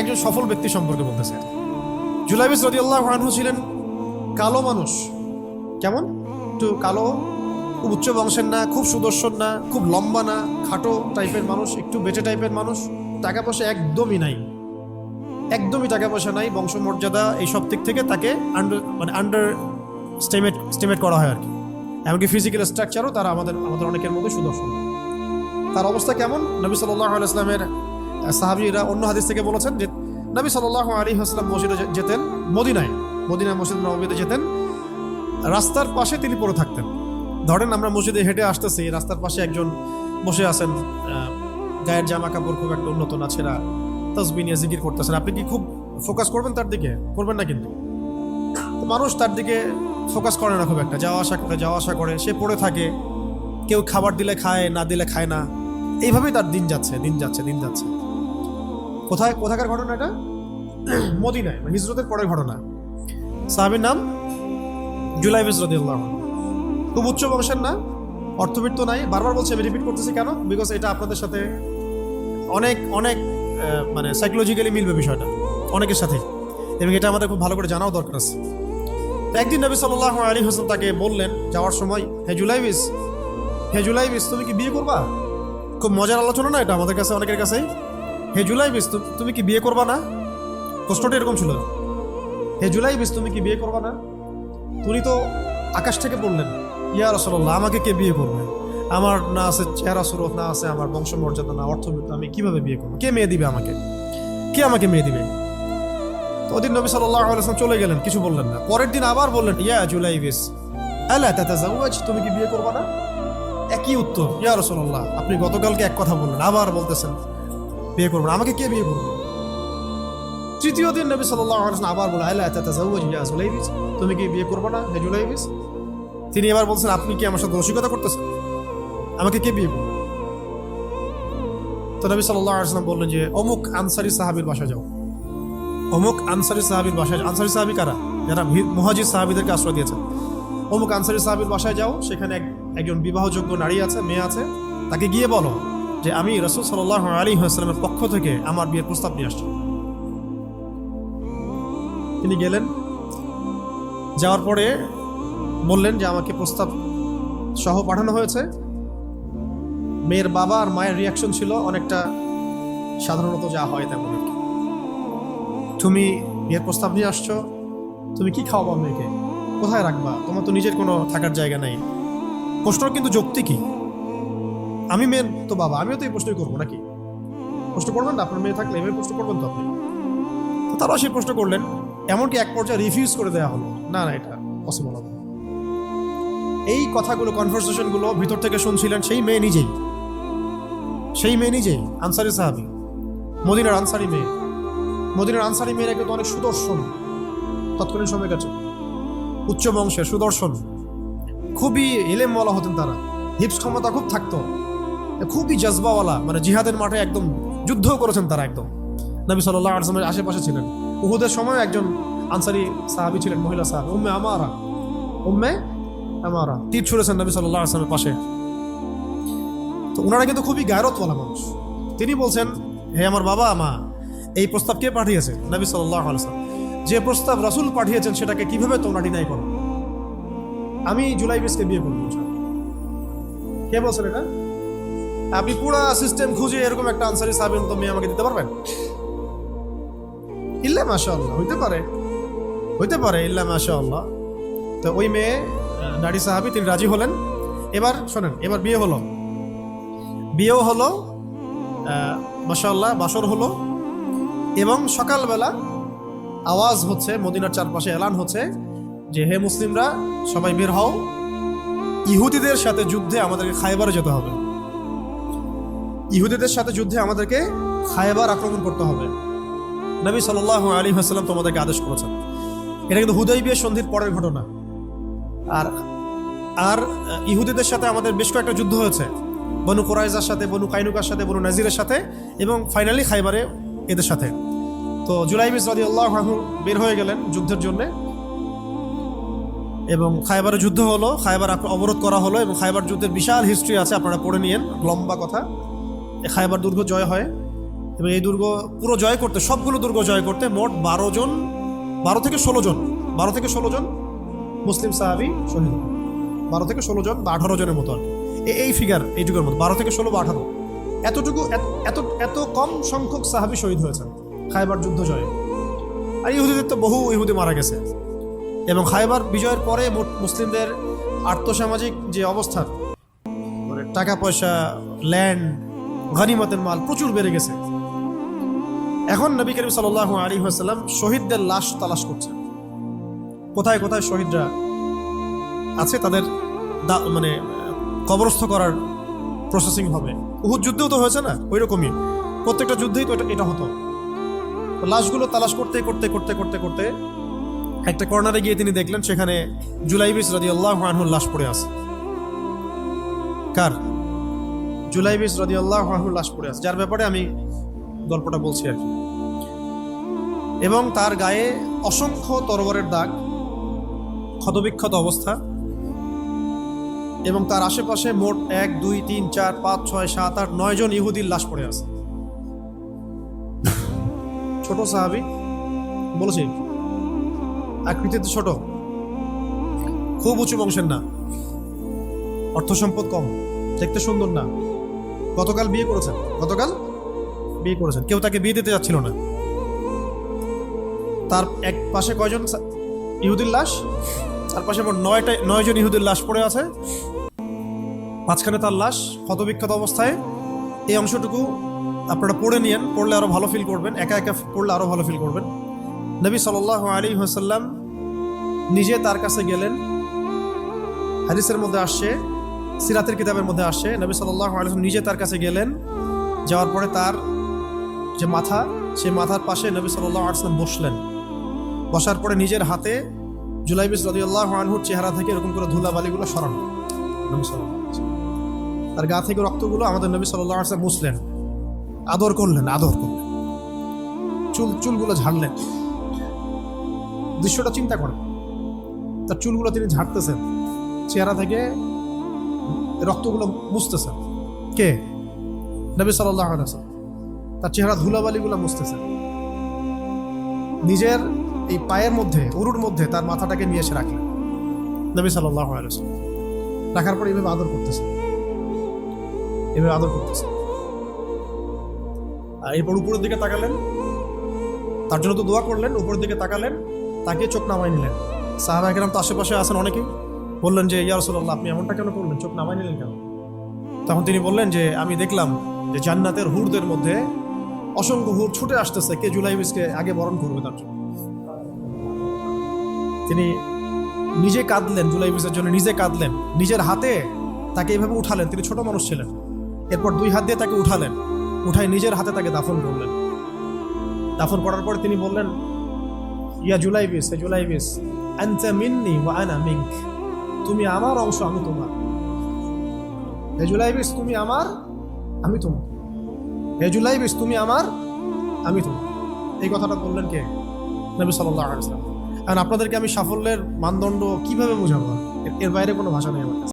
একজন সফল ব্যক্তি সম্পর্কে বলতেছে। জুলাইবিস রাদিয়াল্লাহু আনহু ছিলেন কালো মানুষ। কেমন? একটু কালো, খুব উচ্চ বংশের না, খুব সুদর্শন না, খুব লম্বা না, খাটো টাইপের মানুষ, একটু বেটে টাইপের মানুষ। টাকা পয়সা একদমই নাই, একদমই টাকা পয়সা নাই, বংশমর্যাদা এইসব দিক থেকে তাকে আন্ডার স্টিমেট করা হয় আর কি। এমনকি ফিজিক্যাল স্ট্রাকচারও তারা আমাদের অনেকের মধ্যে সুদর্শন। তার অবস্থা কেমন? নবী সাল্লাল্লাহু আলাইহি ওয়াসাল্লামের সাহাবীরা অন্য হাদিস থেকে বলেছেন যে নবী সাল্লাল্লাহু আলাইহি ওয়াসাল্লাম মসজিদে যেতেন, মদিনায় মসজিদ নববীতে যেতেন, রাস্তার পাশে তিনি পড়ে থাকতেন। ধরেন আমরা মসজিদে হেঁটে আসতেছি, রাস্তার পাশে একজন বসে আছেন, গায়ের জামা কাপড় খুব একটা উন্নত না, ছেঁড়া, তাসবিহ নিয়ে জিকির করতেছেন। আপনি কি খুব ফোকাস করবেন তার দিকে? করবেন না। কিন্তু মানুষ তার দিকে ফোকাস করে না খুব একটা, যাওয়া আসা করে, সে পড়ে থাকে। কেউ খাবার দিলে খায়, না দিলে খায় না, এইভাবেই তার দিন যাচ্ছে। কোথাকার ঘটনা এটা? মদিনায়, হিজরতের পরের ঘটনা। সাহাবীর নাম জুলাইবিস রাদিয়াল্লাহু আনহু। খুব উচ্চ বংশের না, অর্থবিত্ত নাই। বারবার বলছি, আমি রিপিট করতেছি কেন? বিকজ এটা আপনাদের সাথে অনেক মানে সাইকোলজিক্যালি মিলবে বিষয়টা অনেকের সাথে, এবং এটা আমাদের খুব ভালো করে জানাও দরকার আছে। তো একদিন নবী সাল্লাল্লাহু আলাইহি ওয়াসাল্লাম তাকে বললেন যাওয়ার সময়, হে জুলাইবিস তুমি কি বিয়ে করবা? খুব মজার আলোচনা না এটা আমাদের কাছে, অনেকের কাছেই। হে জুলাইবিস তুমি কি বিয়ে করবা না? প্রশ্নটা এরকম ছিল, হে জুলাইবিস তুমি কি বিয়ে করবা না? তুমি তো আকাশ থেকে বললেন, ইয়া রাসূলুল্লাহ, আমাকে কে বিয়ে করবে? আমার না আছে চেহারা সুরত, না আছে আমার বংশমর্যাদা, না অর্থবিত্ত, আমি কিভাবে বিয়ে করবো? কে মেয়ে দিবে আমাকে? কে আমাকে মেয়ে দিবে? তো ওদিন নবী সাল্লাল্লাহু আলাইহি ওয়াসাল্লাম চলে গেলেন, কিছু বললেন না। পরের দিন আবার বললেন, ইয়া জুলাইবিস আলা তাতাজাওয়াজ, তুমি কি বিয়ে করবা না? একই উত্তর, ইয়া রাসূলুল্লাহ, আপনি গতকালকে এক কথা বললেন, আবার বলতেছেন বিয়ে করবেন, আমাকে কে বিয়ে করবে? তৃতীয় দিন নবী সাল্লাল্লাহু আলাইহি ওয়াসাল্লাম আবার বললেন, আলা তাতাজাওয়াজ ইয়া জুলাইবিস, তুমি কি বিয়ে করবা না হে জুলাইবিস? তিনি এবার বলছেন, আপনি কি আমার সাথে রসিকতা করতেছেন? আমাকে কে বিয়ে করবে? তো নবী সাল্লাল্লাহু আলাইহি ওয়াসাল্লাম বললেন যে অমুক আনসারী সাহাবীর বাসায় যাও। অমুক আনসারী সাহাবীর বাসায়, আনসারী সাহাবী কারা? যারা মুহাজির সাহাবীদেরকে আশ্রয় দিয়েছেন। অমুক আনসারী সাহাবীর বাসায় যাও, সেখানে একজন বিবাহযোগ্য নারী আছে, মেয়ে আছে, তাকে গিয়ে বলো যে আমি রাসূল সাল্লাল্লাহু আলাইহি ওয়াসাল্লামের পক্ষ থেকে আমার বিয়ের প্রস্তাব নিয়ে আসছি। তিনি গেলেন, যাওয়ার পরে বললেন যে আমাকে প্রস্তাব সহ পাঠানো হয়েছে। মেয়ের বাবা আর মায়ের রিয়াকশন ছিল অনেকটা সাধারণত যা হয় তেমন আর কি। তুমি বিয়ের প্রস্তাব নিয়ে আসছো, তুমি কি খাওয়াবা মেয়েকে? কোথায় রাখবা? তোমার তো নিজের কোনো থাকার জায়গা নাই। প্রশ্ন কিন্তু যৌক্তিক কি? আমি মেয়ের তো বাবা, আমিও তো এই প্রশ্নই করবো নাকি? প্রশ্ন করবেন না? আপনার মেয়ে থাকলে এভাবে প্রশ্ন করবেন তো আপনি। তো তারাও সেই প্রশ্ন করলেন, এমনকি এক পর্যায়ে রিফিউজ করে দেওয়া হলো, না এটা পসিবল হবে। এই কথাগুলো, কনভারসেশনগুলো ভিতর থেকে শুনছিলেন সেই মেয়ে নিজেই, আনসারী সাহাবী, মদিনার আনসারী মেয়ে। মদিনার আনসারী মেয়েরা কিন্তু অনেক সুদর্শন তৎকালীন সময়কার, উচ্চ বংশের, সুদর্শন, খুবই ইলেমওয়ালা হতেন তারা, হিপস ক্ষমতা খুব থাকতো, খুবই জজবাওয়ালা, মানে জিহাদের মাঠে একদম যুদ্ধও করেছেন তারা, একদম নবী সাল্লাল্লাহু আলাইহি ওয়াসাল্লামের আশেপাশে ছিলেন। উহুদের সময় একজন আনসারী সাহাবী ছিলেন, মহিলা সাহাবী, উম্মে আমারা তীর ছুঁড়েছেন নবী সাল্লাল্লাহু আলাইহি ওয়াসাল্লামের পাশে। তো ওনারা কিন্তু খুবই গায়রতওয়ালা মানুষ। তিনি বলছেন, হে আমার বাবা মা, এই প্রস্তাব কে পাঠিয়েছে? নবী সাল্লাল্লাহু আলাইহি ওয়াসাল্লাম। যে প্রস্তাব রাসূল পাঠিয়েছেন সেটাকে কিভাবে তোমরা ডিনাই করো? আমি জুলাইবিসকে বিয়ে করবো। কে বলছেন এটা? আপনি পুরা সিস্টেম খুঁজে এরকম একটা আনসারী সাহাবীর মতো মেয়ে আমাকে দিতে পারবেন? ইল্লা মাশাআল্লাহ, হইতে পারে ইল্লা মাশাআল্লাহ। তো ওই মেয়ে, নারী সাহাবী, তিনি রাজি হলেন। এবার শোনেন, এবার বিয়েও হলো, মাশাআল্লাহ, বাসর হলো, এবং সকালবেলা আওয়াজ হচ্ছে, মদিনার চারপাশে এলান হচ্ছে যে হে মুসলিমরা সবাই বের হও, ইহুদিদের সাথে যুদ্ধে আমাদেরকে খায়বারে যেতে হবে। ইহুদিদের সাথে যুদ্ধে আমাদেরকে খায়বার আক্রমণ করতে হবে। নবী সাল্লাল্লাহু আলাইহি ওয়াসাল্লাম তোমাদেরকে আদেশ করেছেন। এটা কিন্তু হুদাইবিয়া সন্ধির পরের ঘটনা। আর ইহুদিদের সাথে আমাদের বেশ কয়েকটা যুদ্ধ হয়েছে, বনু কুরাইজার সাথে, বনু কাইনুকার সাথে, বনু নাজিরের সাথে, এবং ফাইনালি খায়বারে এদের সাথে। তো জুলাইবিস রাদিয়াল্লাহু আনহু বের হয়ে গেলেন যুদ্ধের জন্য, এবং খায়বারে যুদ্ধ হলো, খায়বার অবরোধ করা হলো, এবং খায়বার যুদ্ধের বিশাল হিস্ট্রি আছে, আপনারা পড়ে নিয়েন, লম্বা কথা। খায়বার দুর্গ জয় হয়, এবং এই দুর্গ পুরো জয় করতে, সবগুলো দুর্গ জয় করতে মোট 12 থেকে 16 জন মুসলিম সাহাবী শহীদ, 12 থেকে 16 জন বা 18 জনের মতো আর কি। এই ফিগার, এইটুকুর মতো 12 থেকে 16 বা 18, এতটুকু এত কম সংখ্যক সাহাবী শহীদ হয়েছেন খায়বার যুদ্ধ জয়ে। আর ইহুদিদের তো বহু ইহুদি মারা গেছে। এবং খায়বার বিজয়ের পরে মোট মুসলিমদের আর্থসামাজিক যে অবস্থা, মানে টাকা পয়সা, ল্যান্ড, গনিমতের মাল প্রচুর বেড়ে গেছে। এখন নবী করিম সাল্লাল্লাহু আলাইহি ওয়াসাল্লাম শহীদদের লাশ তালাশ করছেন, কোথায় কোথায় শহীদরা আছে, তাদের মানে কবরস্থ করার প্রসেসিং হবে। উহুদ যুদ্ধেও তো হয়েছে না, ওই রকমই প্রত্যেকটা যুদ্ধেই তো এটা হতো। লাশগুলো তালাশ করতে করতে করতে করতে করতে একটা কর্নারে গিয়ে তিনি দেখলেন সেখানে জুলাইবিস রাদিয়াল্লাহু আনহুর লাশ পড়ে আছে। কার? জুলাইবিস রাদিয়াল্লাহু আনহুর লাশ পড়ে আছে, যার ব্যাপারে আমি গল্পটা বলছি আর কি। এবং তার গায়ে অসংখ্য তরবারের দাগ, ক্ষতবিক্ষত অবস্থা, এবং তার আশেপাশে মোট 1 2 3 4 5 6 7 8 9 জন ইহুদির লাশ পড়ে আছে। ছোট সাহাবী, বলেছি আকৃতিতে ছোট, খুব উঁচু বংশের না, অর্থ সম্পদ কম, দেখতে সুন্দর না। গতকাল বিয়ে করেছেন, কেউ তাকে বিয়ে দিতে যাচ্ছিল না। তার এক পাশে কয়জন ইহুদির লাশ, তার পাশে 9 জন ইহুদির লাশ পড়ে আছে, মাঝখানে তার লাশ ক্ষতবিক্ষত অবস্থায়। এই অংশটুকু আপনারা পড়ে নিয়েন, পড়লে আরো ভালো ফিল করবেন, একা একা পড়লে আরো ভালো ফিল করবেন। নবী সাল্লাল্লাহু আলাইহি ওয়াসাল্লাম নিজে তার কাছে গেলেন। হাদিসের মধ্যে আসছে, সিরাতের কিতাবের মধ্যে আসছে, নবী সাল্লাল্লাহু আলাইহি ওয়াসাল্লাম নিজে তার কাছে গেলেন। যাওয়ার পরে তার যে মাথা, সেই মাথার পাশে নবী সাল্লাল্লাহু আলাইহি ওয়াসাল্লাম বসলেন। বসার পরে নিজের হাতে জুলাইবিস রাদিয়াল্লাহু আনহুর চেহারা থেকে এরকম করে ধুলাবালিগুলো সরানো, নবী সাল্লাল্লাহু আলাইহি ওয়াসাল্লাম তার গা থেকে রক্তগুলো আমাদের নবী সাল্লাল্লাহু আলাইহি ওয়াসাল্লাম মুছলেন, আদর করলেন, চুলগুলো ঝাড়লেন। দৃশ্যটা চিন্তা করেন, তার চুলগুলো তিনি ঝাড়তেছেন, চেহারা থেকে রক্তগুলো মুছতেছেন। কে? নবী সাল্লাল্লাহু আলাইহি ওয়াসাল্লাম তার চেহারা ধুলাবালিগুলো মুছতেছেন। নিজের এই পায়ের মধ্যে, উরুর মধ্যে তার মাথাটাকে নিয়ে এসে রাখলেন নবী সাল্লাল্লাহু আলাইহি ওয়াসাল্লাম। রাখার পর এভাবে আদর করতেছেন। আর এরপর উপরের দিকে তাকালেন, তার জন্য তো দোয়া করলেন, উপরের দিকে তাকালেন, তাকে চোখ নামাই নিলেন। সাহাবায়ে কেরাম তো আশেপাশে আছেন অনেকেই, বললেন যে ইয়া রাসূলুল্লাহ, আপনি এমনটা কেন করলেন, চোখ নামাই নিলেন কেন? তখন তিনি বললেন যে আমি দেখলাম যে জান্নাতের হুরদের মধ্যে অসংখ্য হুর ছুটে আসতেছে, কে জুলাইবিসকে আগে বরণ করবে তার জন্য। তিনি নিজে কাঁদলেন, জুলাইবিসের জন্য নিজে কাঁদলেন, নিজের হাতে তাকে এভাবে উঠালেন। তিনি ছোট মানুষ ছিলেন। এরপর 2 হাত দিয়ে তাকে উঠালেন, উঠাই নিজের হাতে তাকে দাফন করলেন। দাফন করার পর তিনি বললেন, ইয়া জুলাইবিস, হে জুলাইবিস, আনতা মিন্নি ওয়া আনা মিনক, তুমি আমার অংশ, আমি তোমার। হে জুলাইবিস, তুমি আমার, আমি তোমার। হে জুলাইবিস, তুমি আমার, আমি তোমার। এই কথাটা বললেন কে? নবী সাল্লাল্লাহু আলাইহি ওয়াসাল্লাম। এখন আপনাদেরকে আমি সাফল্যের মানদণ্ড কিভাবে বোঝাবো? এর বাইরে কোনো ভাষা নেই আমার কাছে।